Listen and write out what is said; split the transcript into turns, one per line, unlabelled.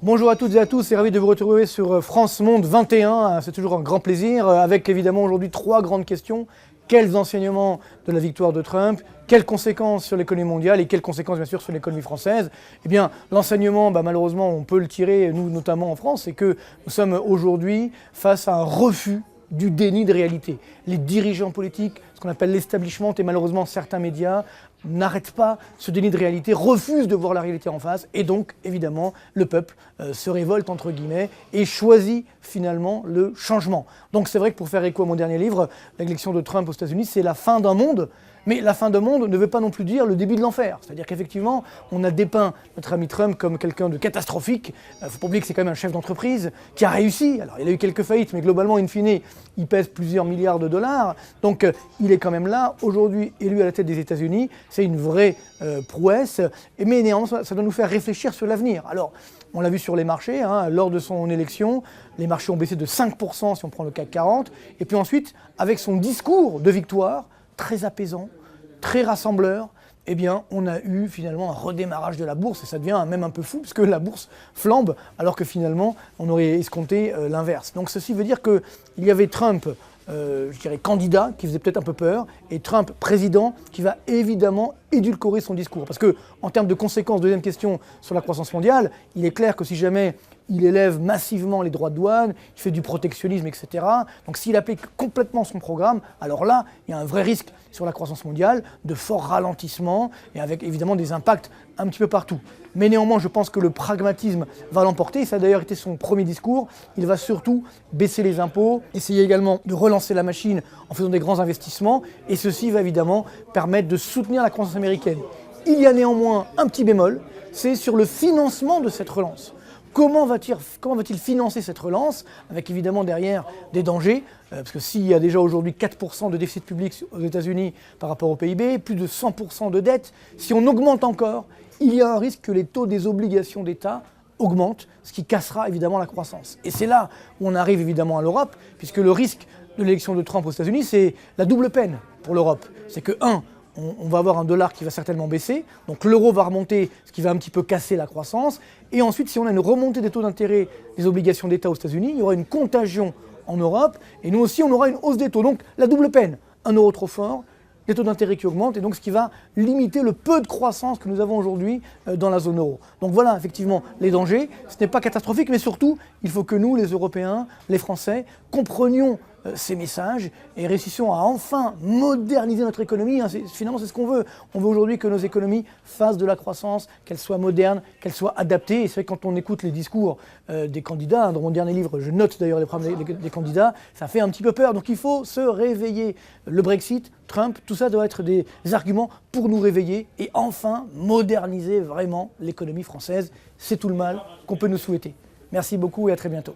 Bonjour à toutes et à tous, c'est ravi de vous retrouver sur France Monde 21. C'est toujours un grand plaisir, avec évidemment aujourd'hui 3 grandes questions. Quels enseignements de la victoire de Trump? Quelles conséquences sur l'économie mondiale et quelles conséquences bien sûr sur l'économie française? Eh bien, l'enseignement, malheureusement, on peut le tirer, nous notamment en France, c'est que nous sommes aujourd'hui face à un refus du déni de réalité. Les dirigeants politiques, ce qu'on appelle l'establishment et malheureusement certains médias, n'arrêtent pas ce déni de réalité, refusent de voir la réalité en face et donc évidemment le peuple se révolte entre guillemets et choisit finalement le changement. Donc c'est vrai que pour faire écho à mon dernier livre, l'élection de Trump aux États-Unis, c'est la fin d'un monde. Mais la fin d'un monde ne veut pas non plus dire le début de l'enfer. C'est-à-dire qu'effectivement, on a dépeint notre ami Trump comme quelqu'un de catastrophique. Il ne faut pas oublier que c'est quand même un chef d'entreprise qui a réussi. Alors il a eu quelques faillites, mais globalement, in fine, il pèse plusieurs milliards de dollars. Donc il est quand même là, aujourd'hui élu à la tête des États-Unis. C'est une vraie prouesse. Mais néanmoins, ça doit nous faire réfléchir sur l'avenir. Alors, on l'a vu sur les marchés, lors de son élection, les marchés ont baissé de 5% si on prend le CAC 40. Et puis ensuite, avec son discours de victoire, très apaisant, très rassembleur, eh bien, on a eu finalement un redémarrage de la bourse et ça devient même un peu fou parce que la bourse flambe alors que finalement on aurait escompté l'inverse. Donc ceci veut dire qu'il y avait Trump, je dirais candidat, qui faisait peut-être un peu peur, et Trump président qui va évidemment édulcorer son discours. Parce que en termes de conséquences, deuxième question sur la croissance mondiale, il est clair que si jamais il élève massivement les droits de douane, il fait du protectionnisme, etc. Donc s'il applique complètement son programme, alors là, il y a un vrai risque sur la croissance mondiale, de forts ralentissements, et avec évidemment des impacts un petit peu partout. Mais néanmoins, je pense que le pragmatisme va l'emporter, et ça a d'ailleurs été son premier discours. Il va surtout baisser les impôts, essayer également de relancer la machine en faisant des grands investissements, et ceci va évidemment permettre de soutenir la croissance américaine. Il y a néanmoins un petit bémol, c'est sur le financement de cette relance. Comment va-t-il financer cette relance, avec évidemment derrière des dangers, parce que s'il y a déjà aujourd'hui 4% de déficit public aux États-Unis par rapport au PIB, plus de 100% de dette, si on augmente encore, il y a un risque que les taux des obligations d'État augmentent, ce qui cassera évidemment la croissance. Et c'est là où on arrive évidemment à l'Europe, puisque le risque de l'élection de Trump aux États-Unis, c'est la double peine pour l'Europe. C'est que, on va avoir un dollar qui va certainement baisser, donc l'euro va remonter, ce qui va un petit peu casser la croissance. Et ensuite, si on a une remontée des taux d'intérêt des obligations d'État aux États-Unis, il y aura une contagion en Europe, et nous aussi, on aura une hausse des taux. Donc la double peine, un euro trop fort, des taux d'intérêt qui augmentent, et donc ce qui va limiter le peu de croissance que nous avons aujourd'hui dans la zone euro. Donc voilà, effectivement, les dangers. Ce n'est pas catastrophique, mais surtout, il faut que nous, les Européens, les Français, comprenions ces messages et réussissions à enfin moderniser notre économie. Finalement, c'est ce qu'on veut. On veut aujourd'hui que nos économies fassent de la croissance, qu'elles soient modernes, qu'elles soient adaptées. Et c'est vrai que quand on écoute les discours des candidats, dans mon dernier livre, je note d'ailleurs les problèmes des candidats, ça fait un petit peu peur. Donc il faut se réveiller. Le Brexit, Trump, tout ça doit être des arguments pour nous réveiller et enfin moderniser vraiment l'économie française. C'est tout le mal qu'on peut nous souhaiter. Merci beaucoup et à très bientôt.